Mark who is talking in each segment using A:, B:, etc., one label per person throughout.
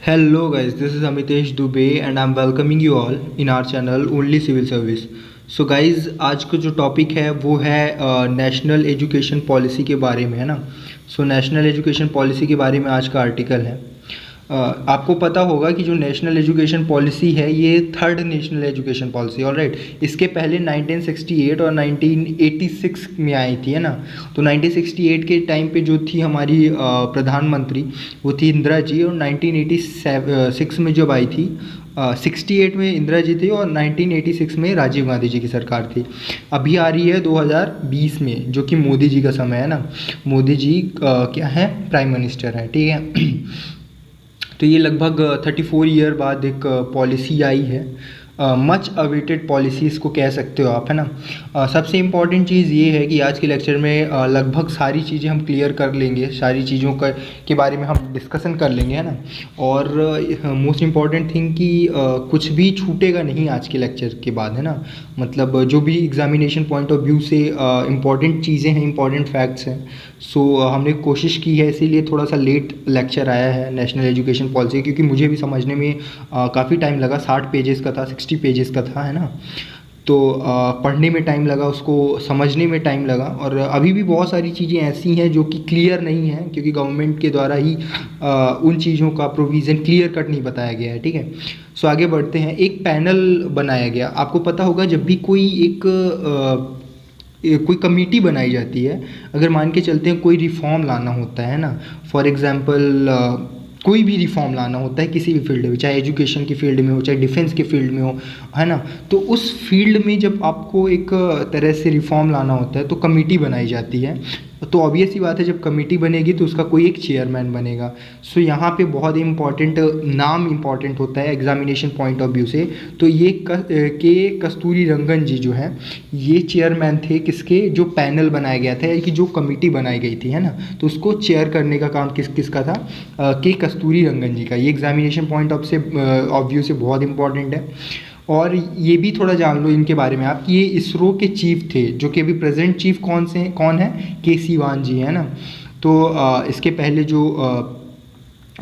A: Hello guys, this is Amitesh Dubey and I'm welcoming you all in our channel Only Civil Service. So guys, आज का जो topic है वो है national education policy के बारे में, है ना। सो नेशनल एजुकेशन पॉलिसी के बारे में आज का आर्टिकल है। आपको पता होगा कि जो नेशनल एजुकेशन पॉलिसी है ये third national education policy, alright. इसके पहले 1968 और 1986 में आई थी, है ना। तो 1968 के टाइम पे जो थी हमारी प्रधानमंत्री वो थी इंदिरा जी, और 1986 में जब आई थी 68 में इंदिरा जी थी और 1986 में राजीव गांधी जी की सरकार थी। अभी आ रही है 2020 में, जो कि मोदी जी का समय है ना। मोदी जी क्या है, प्राइम मिनिस्टर हैं, ठीक है। तो ये लगभग 34 ईयर बाद एक पॉलिसी आई है, मच अवेटेड पॉलिसी इसको कह सकते हो आप, है ना। सबसे इम्पॉर्टेंट चीज़ ये है कि आज के लेक्चर में लगभग सारी चीज़ें हम क्लियर कर लेंगे, सारी चीज़ों के बारे में हम डिस्कशन कर लेंगे, है ना। और मोस्ट इम्पॉर्टेंट थिंग कि कुछ भी छूटेगा नहीं आज के लेक्चर के बाद, है ना। मतलब जो भी एग्जामिनेशन पॉइंट ऑफ व्यू से इम्पॉर्टेंट चीज़ें हैं, इम्पॉर्टेंट फैक्ट्स हैं, सो हमने कोशिश की है, इसीलिए थोड़ा सा लेट लेक्चर आया है नेशनल एजुकेशन पॉलिसी, क्योंकि मुझे भी समझने में काफ़ी टाइम लगा। 60 पेजेस का था, 60 पेजेस का था, है ना। तो पढ़ने में टाइम लगा, उसको समझने में टाइम लगा, और अभी भी बहुत सारी चीज़ें ऐसी हैं जो कि क्लियर नहीं हैं, क्योंकि गवर्नमेंट के द्वारा ही उन चीज़ों का प्रोविज़न क्लियर कट नहीं बताया गया है, ठीक है। सो आगे बढ़ते हैं। एक पैनल बनाया गया, आपको पता होगा जब भी कोई कोई कमेटी बनाई जाती है, अगर मान के चलते हैं कोई रिफॉर्म लाना होता है ना, फॉर एग्जांपल कोई भी रिफॉर्म लाना होता है किसी भी फील्ड में, चाहे एजुकेशन की फील्ड में हो, चाहे डिफेंस के फील्ड में हो, है ना। तो उस फील्ड में जब आपको एक तरह से रिफॉर्म लाना होता है तो कमेटी बनाई जाती है। तो ऑब्वियस ही बात है, जब कमेटी बनेगी तो उसका कोई एक चेयरमैन बनेगा। सो यहाँ पे बहुत इम्पॉर्टेंट नाम इम्पॉर्टेंट होता है एग्जामिनेशन पॉइंट ऑफ व्यू से। तो ये के कस्तूरी रंगन जी जो हैं, ये चेयरमैन थे किसके, जो पैनल बनाया गया था, कि जो कमेटी बनाई गई थी, है ना। तो उसको चेयर करने का काम किसका था, के कस्तूरी रंगन जी का। ये एग्जामिनेशन पॉइंट ऑफ व्यू से बहुत इंपॉर्टेंट है। और ये भी थोड़ा जान लो इनके बारे में आप, कि ये इसरो के चीफ थे, जो कि अभी प्रेजेंट चीफ कौन है, के सीवान जी, है ना। तो इसके पहले जो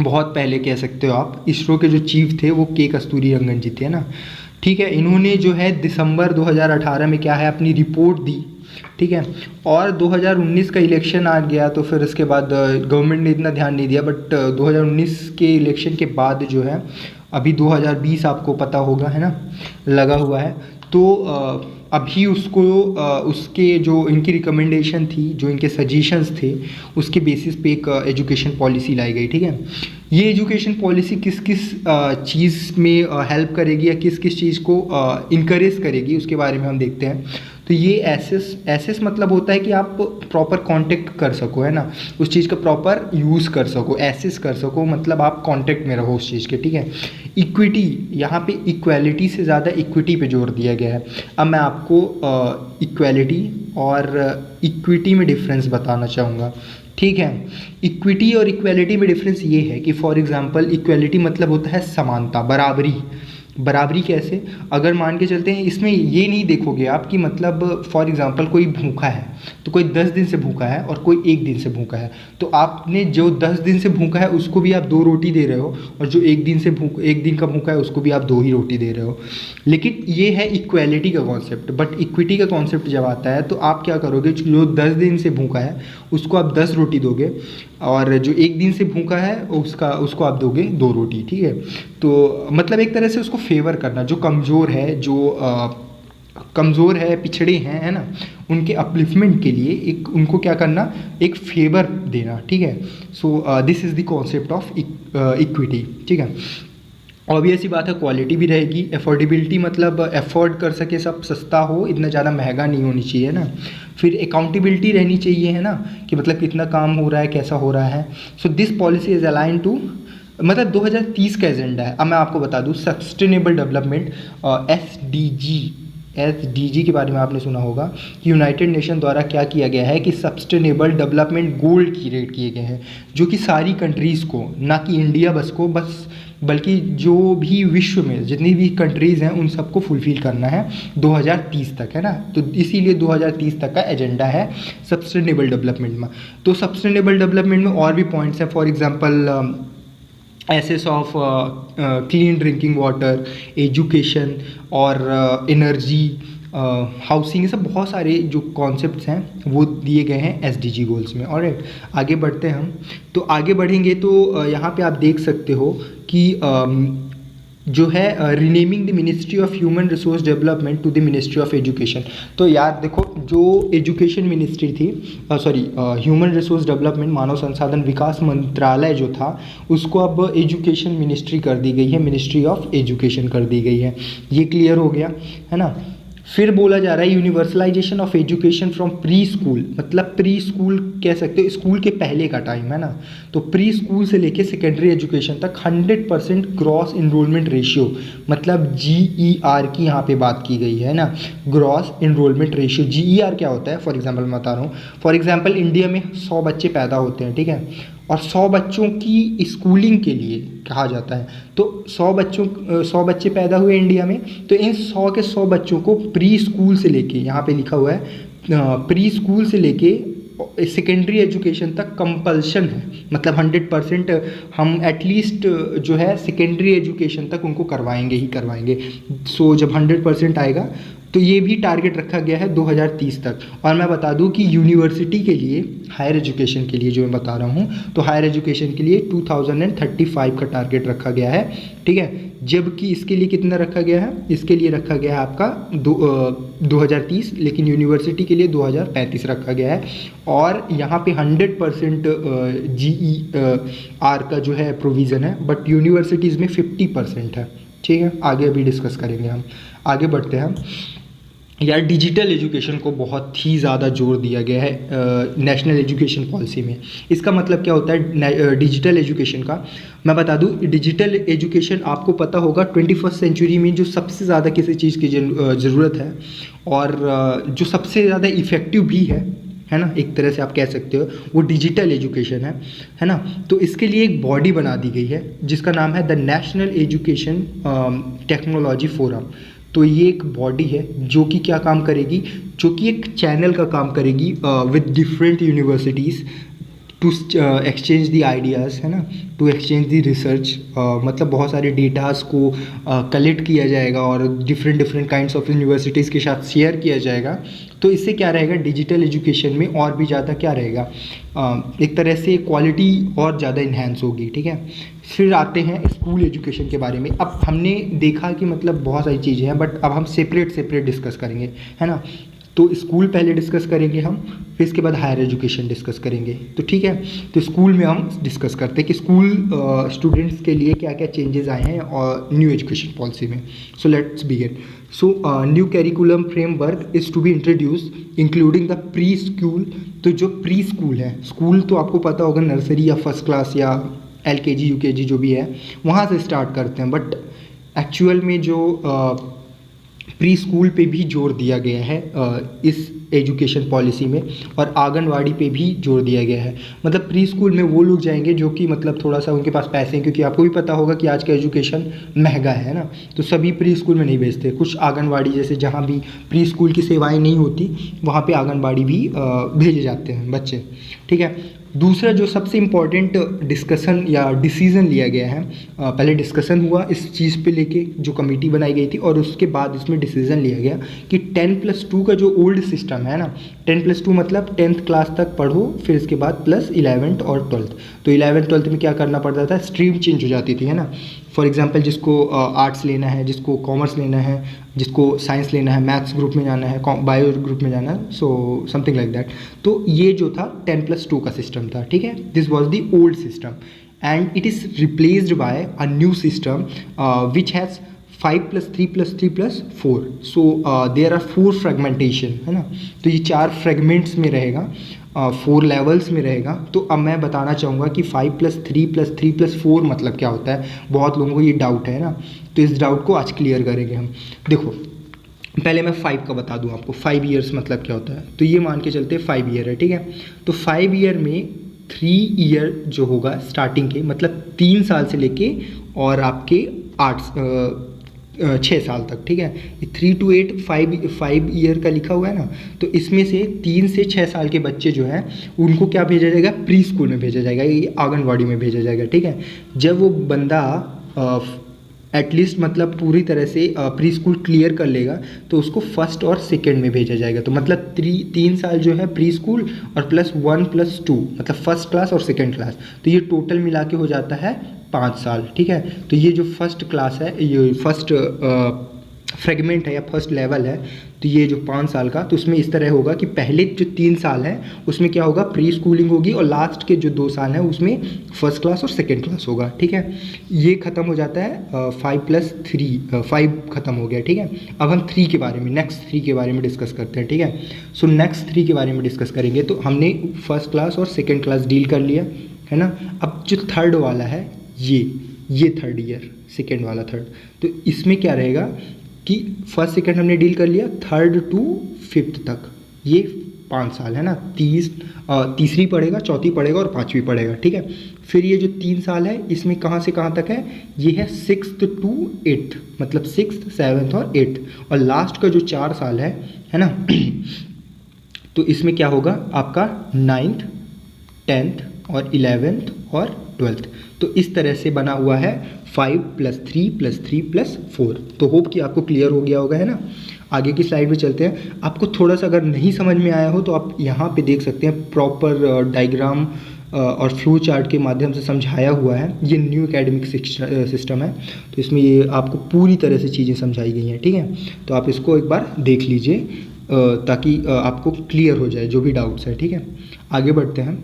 A: बहुत पहले कह सकते हो आप, इसरो के जो चीफ थे वो के कस्तूरी रंगन जी थे, है ना। ठीक है, इन्होंने जो है दिसंबर 2018 में क्या है अपनी रिपोर्ट दी, ठीक है। और 2019 का इलेक्शन आ गया, तो फिर उसके बाद गवर्नमेंट ने इतना ध्यान नहीं दिया, बट 2019 के इलेक्शन के बाद जो है अभी 2020 आपको पता होगा, है ना, लगा हुआ है। तो अभी उसको उसके जो इनकी रिकमेंडेशन थी, जो इनके सजेशंस थे, उसके बेसिस पे एक एजुकेशन पॉलिसी लाई गई, ठीक है। ये एजुकेशन पॉलिसी किस किस चीज़ में हेल्प करेगी या किस किस चीज़ को इनकरेज करेगी, उसके बारे में हम देखते हैं। तो ये एसेस मतलब होता है कि आप प्रॉपर कांटेक्ट कर सको, है ना, उस चीज़ का प्रॉपर यूज़ कर सको। एसेस कर सको मतलब आप कांटेक्ट में रहो उस चीज़ के, ठीक है। इक्विटी, यहाँ पे इक्वालिटी से ज़्यादा इक्विटी पे जोर दिया गया है। अब मैं आपको इक्वालिटी और इक्विटी में डिफरेंस बताना चाहूँगा, ठीक है। इक्विटी और इक्वालिटी में डिफरेंस ये है कि फॉर एग्जांपल इक्वालिटी मतलब होता है समानता, बराबरी। बराबरी कैसे, अगर मान के चलते हैं, इसमें ये नहीं देखोगे आप कि मतलब फॉर एग्जांपल कोई भूखा है, तो कोई 10 दिन से भूखा है और कोई 1 दिन से भूखा है, तो आपने जो 10 दिन से भूखा है उसको भी आप 2 रोटी दे रहे हो, और जो 1 दिन का भूखा है उसको भी आप 2 ही रोटी दे रहे हो। लेकिन ये है इक्वालिटी का कॉन्सेप्ट। बट इक्विटी का कॉन्सेप्ट जब आता है तो आप क्या करोगे, जो 10 दिन से भूखा है उसको आप 10 रोटी दोगे, और जो 1 दिन से भूखा है उसको आप दोगे 2 रोटी, ठीक है। तो मतलब एक तरह से उसको फेवर करना, जो कमज़ोर है, जो कमज़ोर है, पिछड़े हैं, है ना, उनके अपलिफ्टमेंट के लिए एक उनको क्या करना, एक फेवर देना, ठीक है। So this is the concept of equity, ठीक है। ऑब्वियस ही बात है, क्वालिटी भी रहेगी। अफोर्डेबिलिटी मतलब अफोर्ड कर सके, सब सस्ता हो, इतना ज़्यादा महंगा नहीं होनी चाहिए ना। फिर अकाउंटेबिलिटी रहनी चाहिए, है ना, कि मतलब कितना काम हो रहा है, कैसा हो रहा है। So this policy is align to, मतलब 2030 का एजेंडा है। अब मैं आपको बता दूँ, सस्टेनेबल डेवलपमेंट, एसडीजी के बारे में आपने सुना होगा कि यूनाइटेड नेशन द्वारा क्या किया गया है कि सस्टेनेबल डेवलपमेंट गोल क्रिएट किए गए हैं, जो कि सारी कंट्रीज़ को, ना कि इंडिया बल्कि जो भी विश्व में जितनी भी कंट्रीज़ हैं उन सबको फुलफ़िल करना है 2030 तक, है ना। तो इसीलिए 2030 तक का एजेंडा है सस्टेनेबल डेवलपमेंट में। तो सस्टेनेबल डेवलपमेंट में और भी पॉइंट्स हैं, for example access of clean drinking water, education और एनर्जी, हाउसिंग, ये सब बहुत सारे जो कॉन्सेप्ट्स हैं वो दिए गए हैं एसडीजी गोल्स में। ऑलराइट, आगे बढ़ते हैं हम। तो आगे बढ़ेंगे तो यहाँ पे आप देख सकते हो कि जो है renaming the ministry of human resource development to the ministry of education. तो यार देखो, जो एजुकेशन मिनिस्ट्री थी, ह्यूमन रिसोर्स डेवलपमेंट, मानव संसाधन विकास मंत्रालय जो था, उसको अब एजुकेशन मिनिस्ट्री कर दी गई है, मिनिस्ट्री ऑफ एजुकेशन कर दी गई है। ये क्लियर हो गया है ना। फिर बोला जा रहा है universalization of education from pre school, मतलब प्री स्कूल कह सकते हो स्कूल के पहले का टाइम है ना। तो प्री स्कूल से लेके सेकेंडरी एजुकेशन तक 100% ग्रॉस इनरोलमेंट रेशियो, मतलब GER की यहाँ पे बात की गई है ना, ग्रॉस इनरोलमेंट रेशियो। GER क्या होता है? फॉर एग्जाम्पल मैं बता रहा हूँ, फॉर एग्जाम्पल इंडिया में 100 बच्चे पैदा होते हैं, ठीक है, और 100 बच्चों की स्कूलिंग के लिए कहा जाता है। तो 100 बच्चे पैदा हुए इंडिया में, तो इन 100 के 100 बच्चों को प्री स्कूल से लेके, यहाँ पे लिखा हुआ है प्री स्कूल से लेके सेकेंडरी एजुकेशन तक कंपल्शन है, मतलब 100% हम एटलीस्ट जो है सेकेंडरी एजुकेशन तक उनको करवाएंगे ही करवाएंगे। सो जब 100% आएगा तो ये भी टारगेट रखा गया है 2030 तक। और मैं बता दूं कि यूनिवर्सिटी के लिए, हायर एजुकेशन के लिए जो मैं बता रहा हूँ, तो हायर एजुकेशन के लिए 2035 का टारगेट रखा गया है, ठीक है। जबकि इसके लिए कितना रखा गया है? इसके लिए रखा गया है आपका 2030, लेकिन यूनिवर्सिटी के लिए 2035 रखा गया है। और यहाँ पे 100% GER का जो है प्रोविज़न है, बट यूनिवर्सिटीज़ में 50% है, ठीक है। आगे अभी डिस्कस करेंगे हम, आगे बढ़ते हैं हम। यार डिजिटल एजुकेशन को बहुत ही ज़्यादा जोर दिया गया है नेशनल एजुकेशन पॉलिसी में। इसका मतलब क्या होता है डिजिटल एजुकेशन का? मैं बता दूं, डिजिटल एजुकेशन आपको पता होगा 21st सेंचुरी में जो सबसे ज़्यादा किसी चीज़ की ज़रूरत है और जो सबसे ज़्यादा इफ़ेक्टिव भी है ना, एक तरह से आप कह सकते हो, वो डिजिटल एजुकेशन है ना। तो इसके लिए एक बॉडी बना दी गई है जिसका नाम है the national education technology forum. तो ये एक बॉडी है जो कि क्या काम करेगी, जो कि एक चैनल का काम करेगी with different universities to exchange the ideas, है ना, टू एक्सचेंज द रिसर्च। मतलब बहुत सारे डेटास को कलेक्ट किया जाएगा और डिफरेंट काइंड्स ऑफ यूनिवर्सिटीज़ के साथ शेयर किया जाएगा। तो इससे क्या रहेगा, डिजिटल एजुकेशन में और भी ज़्यादा क्या रहेगा, एक तरह से क्वालिटी और ज़्यादा इन्हेंस होगी, ठीक है। फिर आते हैं स्कूल एजुकेशन के बारे में। अब हमने देखा कि मतलब बहुत सारी चीज़ें हैं, बट अब हम सेपरेट डिस्कस करेंगे, है ना। तो स्कूल पहले डिस्कस करेंगे हम, फिर इसके बाद हायर एजुकेशन डिस्कस करेंगे, तो ठीक है। तो स्कूल में हम डिस्कस करते हैं कि स्कूल स्टूडेंट्स के लिए क्या क्या चेंजेस आए हैं और न्यू एजुकेशन पॉलिसी में। So let's begin. So new curriculum framework is to be introduce including the pre school. तो जो प्री स्कूल है, स्कूल तो आपको पता होगा नर्सरी या फर्स्ट क्लास या LKG UKG जो भी है वहाँ से स्टार्ट करते हैं, बट एक्चुअल में जो प्री स्कूल पे भी जोर दिया गया है इस एजुकेशन पॉलिसी में, और आंगनवाड़ी पे भी जोर दिया गया है। मतलब प्री स्कूल में वो लोग जाएंगे जो कि मतलब थोड़ा सा उनके पास पैसे हैं, क्योंकि आपको भी पता होगा कि आज का एजुकेशन महंगा है ना, तो सभी प्री स्कूल में नहीं भेजते। कुछ आंगनवाड़ी जैसे जहाँ भी प्री स्कूल की सेवाएं नहीं होती वहाँ पे आंगनवाड़ी भी भेजे जाते हैं बच्चे, ठीक है। दूसरा जो सबसे इम्पॉर्टेंट डिस्कशन या डिसीज़न लिया गया है, पहले डिस्कशन हुआ इस चीज़ पे लेके जो कमेटी बनाई गई थी, और उसके बाद इसमें डिसीज़न लिया गया कि 10+2 का जो ओल्ड सिस्टम है ना, 10+2 मतलब 10th क्लास तक पढ़ो, फिर इसके बाद प्लस 11th और 12th। तो 11th 12th में क्या करना पड़ता था, स्ट्रीम चेंज हो जाती थी, है ना। फॉर एग्जांपल जिसको आर्ट्स लेना है, जिसको कॉमर्स लेना है, जिसको साइंस लेना है, मैथ्स ग्रुप में जाना है, बायो ग्रुप में जाना है, सो समथिंग लाइक दैट। तो ये जो था 10+2 का सिस्टम था, ठीक है। This was the old system and it is replaced by a new system which has 5+3+3+4। So there are 4 fragmentation, है ना। तो ये 4 फ्रेगमेंट्स में रहेगा, 4 लेवल्स में रहेगा। तो अब मैं बताना चाहूँगा कि 5+3+3+4 मतलब क्या होता है। बहुत लोगों को ये डाउट है ना, तो इस डाउट को आज क्लियर करेंगे हम। देखो पहले मैं 5 का बता दूँ आपको, 5 ईयर्स मतलब क्या होता है। तो ये मान के चलते 5 ईयर है, ठीक है। तो 5 ईयर में 3 ईयर जो होगा स्टार्टिंग के, मतलब 3 साल से लेके और आपके 8 6 साल तक, ठीक है। 3 to 8 5 ईयर का लिखा हुआ है ना, तो इसमें से 3 से 6 साल के बच्चे जो हैं उनको क्या भेजा जाएगा, प्री स्कूल में भेजा जाएगा, ये आंगनवाड़ी में भेजा जाएगा, ठीक है। जब वो बंदा एटलीस्ट मतलब पूरी तरह से प्री स्कूल क्लियर कर लेगा तो उसको फर्स्ट और सेकेंड में भेजा जाएगा। तो मतलब 3 साल जो है प्री स्कूल और +1 + 2 मतलब फर्स्ट क्लास और सेकेंड क्लास, तो ये टोटल मिला के हो जाता है 5 साल, ठीक है। तो ये जो फर्स्ट क्लास है, ये फर्स्ट फ्रेगमेंट है या फर्स्ट लेवल है, तो ये जो 5 साल का, तो उसमें इस तरह होगा कि पहले जो 3 साल हैं उसमें क्या होगा, प्री स्कूलिंग होगी, और लास्ट के जो 2 साल हैं उसमें फर्स्ट क्लास और सेकेंड क्लास होगा, ठीक है। ये ख़त्म हो जाता है 5 + 3 5 ख़त्म हो गया, ठीक है। अब हम 3 के बारे में, नेक्स्ट 3 के बारे में डिस्कस करते हैं, ठीक है। सो नेक्स्ट 3 के बारे में डिस्कस करेंगे। तो हमने फर्स्ट क्लास और सेकेंड क्लास डील कर लिया है ना। अब जो थर्ड वाला है ये थर्ड ईयर, सेकेंड वाला थर्ड, तो इसमें क्या रहेगा कि फर्स्ट सेकंड हमने डील कर लिया, 3rd to 5th तक ये 5 साल है ना। तीसरी पढ़ेगा, चौथी पढ़ेगा और 5वीं पढ़ेगा, ठीक है। फिर ये जो 3 साल है इसमें कहाँ से कहाँ तक है, ये है 6th to 8th मतलब 6th 7th और 8th, और लास्ट का जो 4 साल है ना तो इसमें क्या होगा आपका 9th 10th और 11th और 12th। तो इस तरह से बना हुआ है 5 + 3 + 3 + 4। तो होप कि आपको क्लियर हो गया होगा, है ना। आगे की स्लाइड में चलते हैं। आपको थोड़ा सा अगर नहीं समझ में आया हो तो आप यहाँ पे देख सकते हैं, प्रॉपर डायग्राम और फ्लो चार्ट के माध्यम से समझाया हुआ है। ये न्यू एकेडमिक सिस्टम है, तो इसमें ये आपको पूरी तरह से चीज़ें समझाई गई हैं, ठीक है। तो आप इसको एक बार देख लीजिए ताकि आपको क्लियर हो जाए जो भी डाउट्स है, ठीक है। आगे बढ़ते हैं।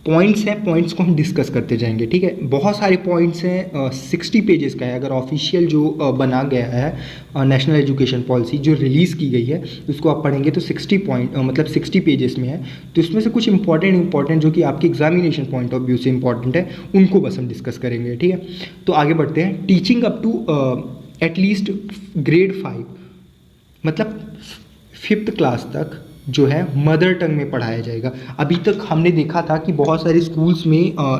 A: पॉइंट्स हैं, पॉइंट्स को हम डिस्कस करते जाएंगे, ठीक है। बहुत सारे पॉइंट्स हैं, 60 पेजेस का है। अगर ऑफिशियल जो बना गया है नेशनल एजुकेशन पॉलिसी जो रिलीज़ की गई है उसको आप पढ़ेंगे तो 60 पॉइंट मतलब 60 पेजेस में है। तो इसमें से कुछ इंपॉर्टेंट जो कि आपके एग्जामिनेशन पॉइंट ऑफ व्यू से इंपॉर्टेंट है उनको बस हम डिस्कस करेंगे, ठीक है। तो आगे बढ़ते हैं। Teaching up to at least grade 5 मतलब 5th क्लास तक जो है मदर टंग में पढ़ाया जाएगा। अभी तक हमने देखा था कि बहुत सारे स्कूल्स में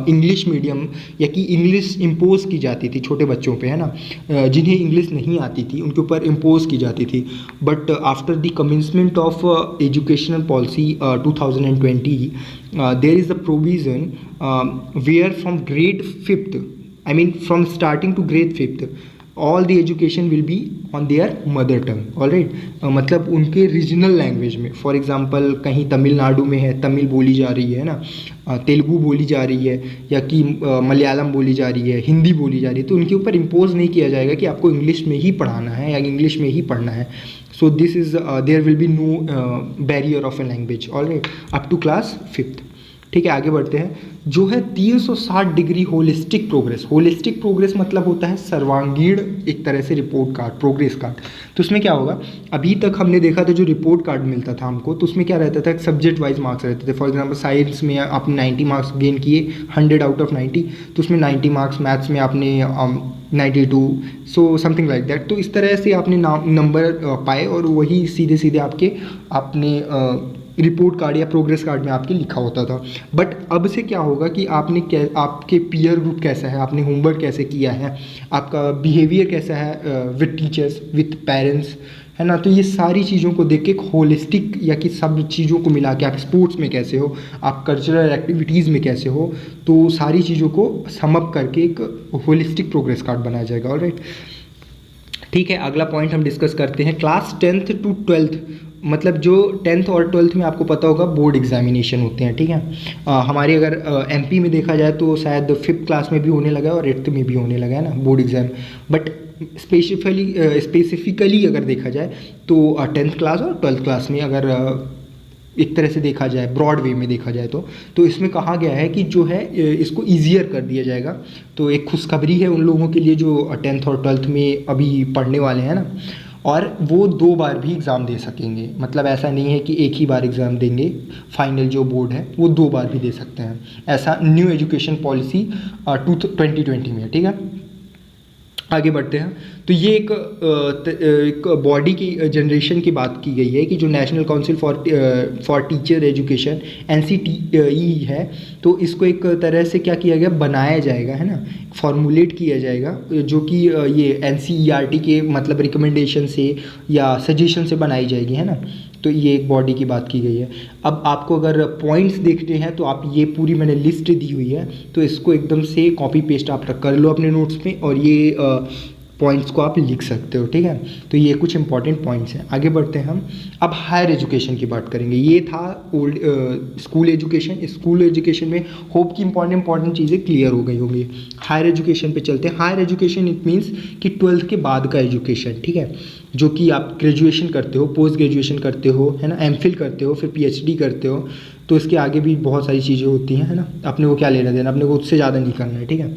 A: इंग्लिश मीडियम या कि इंग्लिश इम्पोज की जाती थी छोटे बच्चों पे, है ना। जिन्हें इंग्लिश नहीं आती थी उनके ऊपर इम्पोज की जाती थी। But after the commencement of educational policy 2020 there is the provision where from grade 5th I mean from starting to grade 5th all the education will be on their mother tongue, alright. मतलब उनके regional language में। For example कहीं तमिलनाडु में है तमिल बोली जा रही है ना, तेलुगु बोली जा रही है, या कि मलयालम बोली जा रही है, हिंदी बोली जा रही है, तो उनके ऊपर इम्पोज नहीं किया जाएगा कि आपको इंग्लिश में ही पढ़ाना है या इंग्लिश में ही पढ़ना है। So this is there will be no barrier of a language, alright, up to class 5th, ठीक है। आगे बढ़ते हैं। जो है 360 डिग्री होलिस्टिक प्रोग्रेस मतलब होता है सर्वांगीण एक तरह से रिपोर्ट कार्ड, प्रोग्रेस कार्ड। तो उसमें क्या होगा, अभी तक हमने देखा था जो रिपोर्ट कार्ड मिलता था हमको, तो उसमें क्या रहता था, सब्जेक्ट वाइज मार्क्स रहते थे। फॉर एग्जांपल साइंस में आपने 90 मार्क्स गेन किए 100 आउट ऑफ 90, तो उसमें 90 मार्क्स, मैथ्स में आपने 92, सो समथिंग लाइक दैट। तो इस तरह से आपने नंबर पाए और वही सीधे सीधे आपने रिपोर्ट कार्ड या प्रोग्रेस कार्ड में आपके लिखा होता था। बट अब से क्या होगा कि आपके पीयर ग्रुप कैसा है, आपने होमवर्क कैसे किया है, आपका बिहेवियर कैसा है विद टीचर्स, विद पेरेंट्स, है ना। तो ये सारी चीज़ों को देख के एक होलिस्टिक या कि सब चीज़ों को मिला के, आप स्पोर्ट्स में कैसे हो, आप कल्चरल एक्टिविटीज़ में कैसे हो, तो सारी चीज़ों को समअप करके एक होलिस्टिक प्रोग्रेस कार्ड बनाया जाएगा, ऑलराइट, ठीक है। अगला पॉइंट हम डिस्कस करते हैं। क्लास 10th to 12th मतलब जो 10th और 12th में आपको पता होगा बोर्ड एग्जामिनेशन होते हैं, ठीक है। हमारे अगर एमपी में देखा जाए तो शायद 5th क्लास में भी होने लगा है और 8th में भी होने लगा है ना बोर्ड एग्ज़ाम। बट स्पेसिफिकली अगर देखा जाए तो 10th क्लास और 12th क्लास में अगर एक तरह से देखा जाए, ब्रॉड वे में देखा जाए तो इसमें कहा गया है कि जो है इसको ईजियर कर दिया जाएगा। तो एक खुशखबरी है उन लोगों के लिए जो 10th और 12th में अभी पढ़ने वाले हैं ना, और वो 2 बार भी एग्ज़ाम दे सकेंगे। मतलब ऐसा नहीं है कि एक ही बार एग्ज़ाम देंगे, फाइनल जो बोर्ड है वो 2 बार भी दे सकते हैं। ऐसा न्यू एजुकेशन पॉलिसी 2020 में, ठीक है। आगे बढ़ते हैं। तो ये एक बॉडी की जनरेशन की बात की गई है कि जो national council for teacher education NCTE है, तो इसको एक तरह से क्या किया गया, बनाया जाएगा, है ना, फॉर्मुलेट किया जाएगा, जो कि ये NCERT के मतलब रिकमेंडेशन से या सजेशन से बनाई जाएगी, है ना। तो ये एक बॉडी की बात की गई है। अब आपको अगर पॉइंट्स देखने हैं तो आप ये पूरी मैंने लिस्ट दी हुई है, तो इसको एकदम से कॉपी पेस्ट आप कर लो अपने नोट्स में, और ये पॉइंट्स को आप लिख सकते हो, ठीक है। तो ये कुछ इंपॉर्टेंट पॉइंट्स हैं। आगे बढ़ते हैं हम। अब हायर एजुकेशन की बात करेंगे। ये था old school education. School education में होप की इंपॉर्टेंट चीज़ें क्लियर हो गई होंगी। हायर एजुकेशन पे चलते हैं। हायर एजुकेशन इट मीन्स कि 12th के बाद का एजुकेशन, ठीक है, जो कि आप ग्रेजुएशन करते हो, पोस्ट ग्रेजुएशन करते हो, है ना, MPhil करते हो, फिर PhD करते हो, तो इसके आगे भी बहुत सारी चीज़ें होती हैं, है ना। अपने को क्या लेना देना, अपने को उससे ज़्यादा नहीं करना है, ठीक है।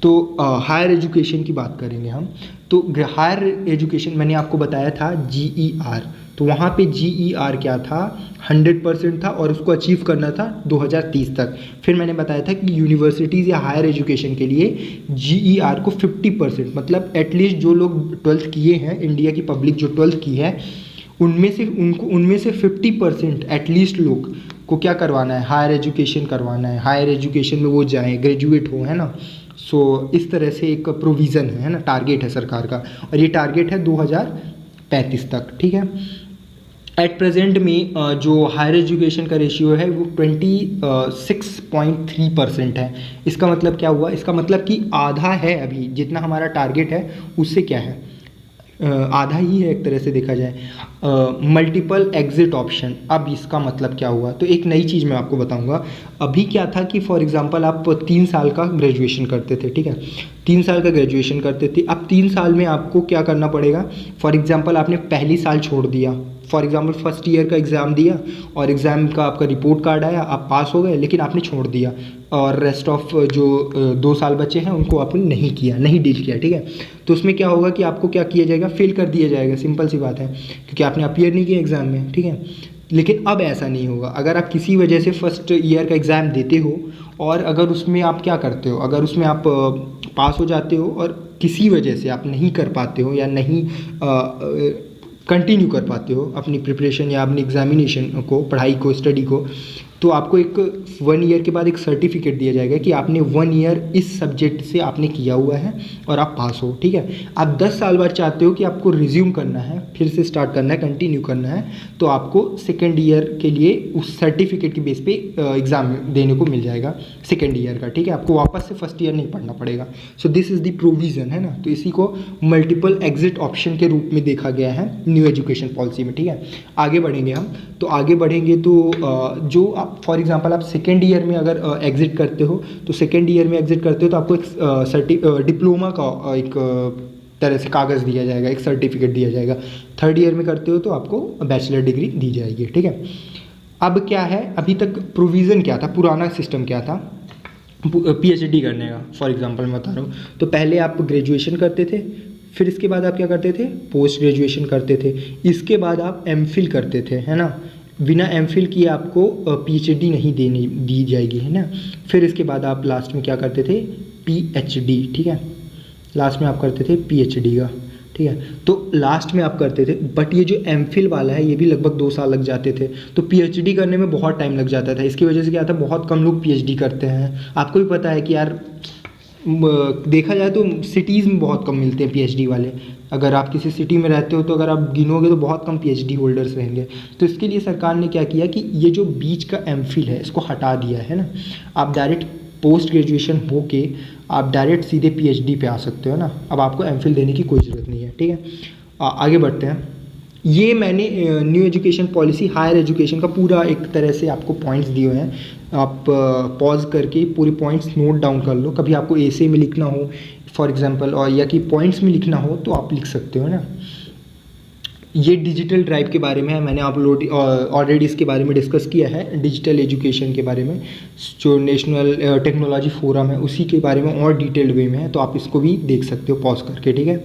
A: तो हायर एजुकेशन की बात करेंगे हम। तो हायर एजुकेशन मैंने आपको बताया था GER, तो वहाँ पे GER क्या था, 100% था, और उसको अचीव करना था 2030 तक। फिर मैंने बताया था कि यूनिवर्सिटीज़ या हायर एजुकेशन के लिए GER को 50%, मतलब एटलीस्ट जो लोग 12th किए हैं, इंडिया की पब्लिक जो 12th की है, उनमें से 50% एटलीस्ट लोग को क्या करवाना है, हायर एजुकेशन करवाना है। हायर एजुकेशन में वो जाएँ, ग्रेजुएट हो, है ना। सो इस तरह से एक प्रोविज़न है ना, टारगेट है सरकार का, और ये टारगेट है 2035 तक, ठीक है। एट प्रेजेंट में जो हायर एजुकेशन का रेशियो है वो 26.3% है। इसका मतलब क्या हुआ, इसका मतलब कि आधा है, अभी जितना हमारा टारगेट है उससे क्या है, आधा ही है एक तरह से देखा जाए। मल्टीपल एग्जिट ऑप्शन, अब इसका मतलब क्या हुआ, तो एक नई चीज़ मैं आपको बताऊंगा। अभी क्या था कि फॉर एग्जांपल आप 3 साल का ग्रेजुएशन करते थे, ठीक है, 3 साल का ग्रेजुएशन करते थे। अब 3 साल में आपको क्या करना पड़ेगा, फॉर एग्जांपल आपने पहली साल छोड़ दिया, फॉर एग्जांपल फर्स्ट ईयर का एग्ज़ाम दिया और एग्ज़ाम का आपका रिपोर्ट कार्ड आया, आप पास हो गए, लेकिन आपने छोड़ दिया, और रेस्ट ऑफ जो 2 साल बचे हैं उनको आपने नहीं किया, नहीं डील किया, ठीक है। तो उसमें क्या होगा कि आपको क्या किया जाएगा, फेल कर दिया जाएगा, सिंपल सी बात है, क्योंकि आपने अपीयर नहीं किया एग्ज़ाम में, ठीक है। लेकिन अब ऐसा नहीं होगा। अगर आप किसी वजह से फर्स्ट ईयर का एग्ज़ाम देते हो और अगर उसमें आप क्या करते हो, अगर उसमें आप पास हो जाते हो और किसी वजह से आप नहीं कर पाते हो या नहीं कंटिन्यू कर पाते हो अपनी प्रिपरेशन या अपनी एग्जामिनेशन को, पढ़ाई को, स्टडी को, तो आपको एक 1 ईयर के बाद एक सर्टिफिकेट दिया जाएगा कि आपने 1 ईयर इस सब्जेक्ट से आपने किया हुआ है और आप पास हो, ठीक है। आप 10 साल बाद चाहते हो कि आपको रिज्यूम करना है, फिर से स्टार्ट करना है, कंटिन्यू करना है, तो आपको सेकेंड ईयर के लिए उस सर्टिफिकेट के बेस पे एग्ज़ाम देने को मिल जाएगा सेकेंड ईयर का, ठीक है। आपको वापस से फर्स्ट ईयर नहीं पढ़ना पड़ेगा। सो दिस इज़ द प्रोविज़न, है ना। तो इसी को मल्टीपल एग्जिट ऑप्शन के रूप में देखा गया है न्यू एजुकेशन पॉलिसी में, ठीक है। आगे बढ़ेंगे हम, तो आगे बढ़ेंगे तो जो आप फॉर एग्जांपल आप सेकेंड ईयर में अगर एग्जिट करते हो, तो सेकेंड ईयर में एग्जिट करते हो तो आपको एक डिप्लोमा का एक तरह से कागज़ दिया जाएगा, एक सर्टिफिकेट दिया जाएगा। थर्ड ईयर में करते हो तो आपको बैचलर डिग्री दी जाएगी, ठीक है। अब क्या है, अभी तक प्रोविज़न क्या था, पुराना सिस्टम क्या था PhD करने का, फॉर एग्जांपल मैं बता रहा हूँ। तो पहले आप ग्रेजुएशन करते थे, फिर इसके बाद आप क्या करते थे, पोस्ट ग्रेजुएशन करते थे, इसके बाद आप MPhil करते थे, है ना। बिना MPhil किए आपको PhD नहीं दी जाएगी, है ना। फिर इसके बाद आप लास्ट में क्या करते थे, PhD, ठीक है, लास्ट में आप करते थे PhD का, ठीक है। तो लास्ट में आप करते थे, बट ये जो MPhil वाला है ये भी लगभग 2 साल लग जाते थे, तो PhD करने में बहुत टाइम लग जाता था। इसकी वजह से क्या था, बहुत कम लोग PhD करते हैं। आपको भी पता है कि यार देखा जाए तो सिटीज़ में बहुत कम मिलते हैं PhD वाले। अगर आप किसी सिटी में रहते हो तो अगर आप गिनोगे तो बहुत कम PhD होल्डर्स रहेंगे। तो इसके लिए सरकार ने क्या किया कि ये जो बीच का MPhil है इसको हटा दिया है ना। आप डायरेक्ट पोस्ट ग्रेजुएशन हो के आप डायरेक्ट सीधे PhD पे आ सकते हो ना। अब आपको MPhil देने की कोई ज़रूरत नहीं है, ठीक है। आगे बढ़ते हैं। ये मैंने new education policy higher education का पूरा एक तरह से आपको पॉइंट्स दिए हुए हैं। आप पॉज करके पूरे पॉइंट्स नोट डाउन कर लो। कभी आपको ऐसे में लिखना हो फॉर एग्जांपल, और या कि पॉइंट्स में लिखना हो तो आप लिख सकते हो ना। ये डिजिटल ड्राइव के बारे में है, मैंने अपलोड ऑलरेडी इसके बारे में डिस्कस किया है, डिजिटल एजुकेशन के बारे में। जो नेशनल टेक्नोलॉजी फोरम है उसी के बारे में और डिटेल्ड वे में है, तो आप इसको भी देख सकते हो पॉज करके, ठीक है।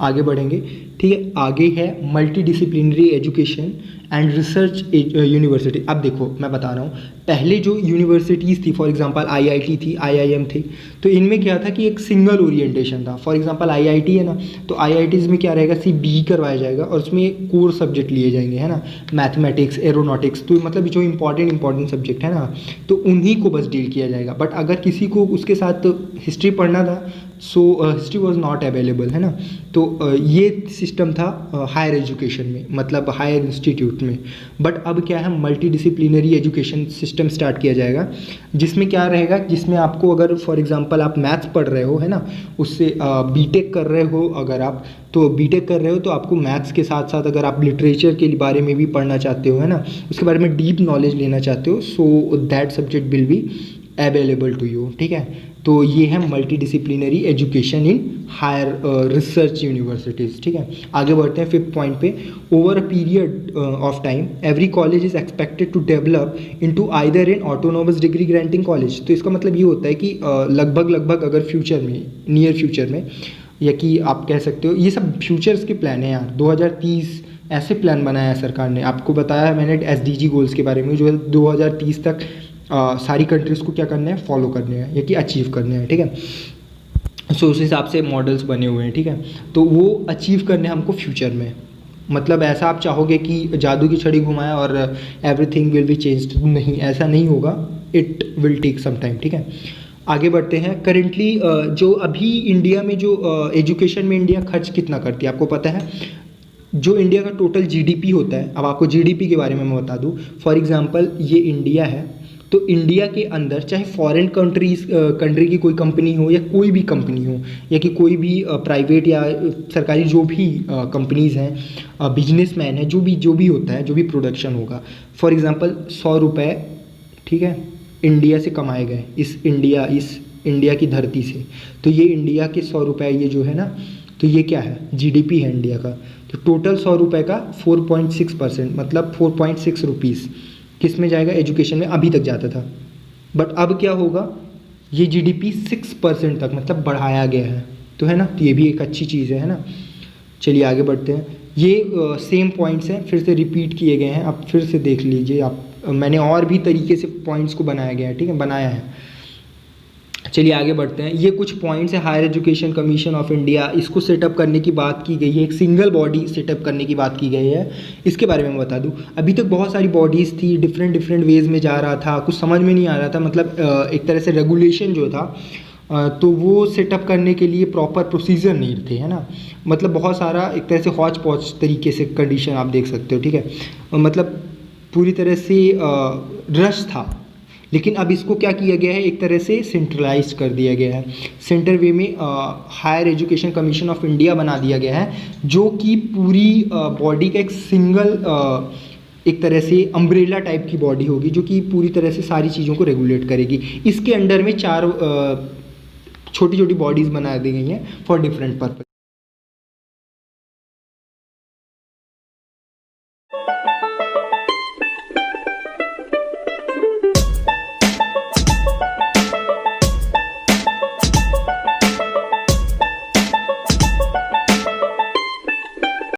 A: आगे बढ़ेंगे, ठीक है। आगे है multidisciplinary education and research university. अब देखो मैं बता रहा हूँ, पहले जो यूनिवर्सिटीज़ थी, फॉर एग्जांपल आईआईटी थी, आईआईएम थी, तो इनमें क्या था कि एक सिंगल ओरिएंटेशन था। फॉर एग्जांपल आईआईटी है ना, तो आईआईटीज़ में क्या रहेगा, सिर्फ बीई करवाया जाएगा और उसमें कोर सब्जेक्ट लिए जाएंगे, है ना, मैथमेटिक्स, एरोनॉटिक्स, तो मतलब जो इंपॉर्टेंट सब्जेक्ट है ना, तो उन्हीं को बस डील किया जाएगा। बट अगर किसी को उसके साथ हिस्ट्री पढ़ना था, so history was not available, है ना। तो ये सिस्टम था हायर एजुकेशन में, मतलब हायर इंस्टीट्यूट में। बट अब क्या है, multidisciplinary education system start किया जाएगा, जिसमें क्या रहेगा, जिसमें आपको अगर फॉर एग्जांपल आप मैथ्स पढ़ रहे हो, है ना, उससे बीटेक कर रहे हो अगर आप, तो बीटेक कर रहे हो तो आपको मैथ्स के साथ साथ अगर आप लिटरेचर के बारे में भी पढ़ना चाहते हो, है ना, उसके बारे में डीप नॉलेज लेना चाहते हो, so that subject will be available to you, ठीक है। तो ये है multidisciplinary education in higher research universities, ठीक है। आगे बढ़ते हैं 5th पॉइंट पे। Over a period of time every college is expected to develop into either an autonomous degree granting college. तो इसका मतलब ये होता है कि लगभग अगर फ्यूचर में, नियर फ्यूचर में, या कि आप कह सकते हो, ये सब फ्यूचर्स के प्लान है यार, 2030 ऐसे प्लान बनाया है सरकार ने। आपको बताया है मैंने SDG गोल्स के बारे में, जो है 2030 तक सारी कंट्रीज़ को क्या करना है, फॉलो करने हैं या कि अचीव करने हैं, ठीक है। सो उस हिसाब से मॉडल्स बने हुए हैं, ठीक है। तो वो अचीव करने हैं हमको फ्यूचर में। मतलब ऐसा आप चाहोगे कि जादू की छड़ी घुमाए और एवरीथिंग विल बी चेंज्ड, नहीं, ऐसा नहीं होगा, it will take some time, ठीक है। आगे बढ़ते हैं। करेंटली जो अभी इंडिया में जो एजुकेशन में इंडिया खर्च कितना करती है आपको पता है? जो इंडिया का टोटल जीडीपी होता है, अब आपको जीडीपी के बारे में मैं बता दूं। फॉर एग्जांपल ये इंडिया है, तो इंडिया के अंदर चाहे फॉरेन कंट्री की कोई कंपनी हो या कोई भी कंपनी हो, या कि कोई भी प्राइवेट या सरकारी जो भी कंपनीज़ हैं, बिजनेसमैन है, जो भी होता है, जो भी प्रोडक्शन होगा, फॉर एग्जांपल 100 रुपये, ठीक है, इंडिया से कमाए गए, इस इंडिया की धरती से, तो ये इंडिया के 100 रुपये, ये जो है ना, तो ये क्या है, जीडीपी है इंडिया का। तो टोटल 100 रुपये का 4.6%, मतलब 4.6 रुपीज़ किस में जाएगा, एजुकेशन में अभी तक जाता था। बट अब क्या होगा, ये जीडीपी 6% तक मतलब बढ़ाया गया है, तो है ना, तो ये भी एक अच्छी चीज़ है ना। चलिए आगे बढ़ते हैं। ये सेम पॉइंट्स हैं, फिर से रिपीट किए गए हैं, आप फिर से देख लीजिए आप, मैंने और भी तरीके से पॉइंट्स को बनाया गया है, ठीक है, बनाया है। चलिए आगे बढ़ते हैं। ये कुछ पॉइंट्स है higher education commission of India, इसको सेटअप करने की बात की गई है, एक सिंगल बॉडी सेटअप करने की बात की गई है। इसके बारे में मैं बता दूं, अभी तक बहुत सारी बॉडीज़ थी, डिफरेंट वेज में जा रहा था, कुछ समझ में नहीं आ रहा था, मतलब एक तरह से रेगुलेशन जो था, तो वो सेटअप करने के लिए प्रॉपर प्रोसीजर नहीं थे, है ना, मतलब बहुत सारा एक तरह से हौच पौच तरीके से कंडीशन आप देख सकते हो, ठीक है, मतलब पूरी तरह से रश था। लेकिन अब इसको क्या किया गया है, एक तरह से सेंट्रलाइज कर दिया गया है, सेंटर वे में higher education commission of India बना दिया गया है, जो कि पूरी बॉडी का एक सिंगल एक तरह से अम्ब्रेला टाइप की बॉडी होगी, जो कि पूरी तरह से सारी चीज़ों को रेगुलेट करेगी। इसके अंडर में 4 छोटी छोटी बॉडीज़ बना दी गई हैं फॉर डिफरेंट पर्पज।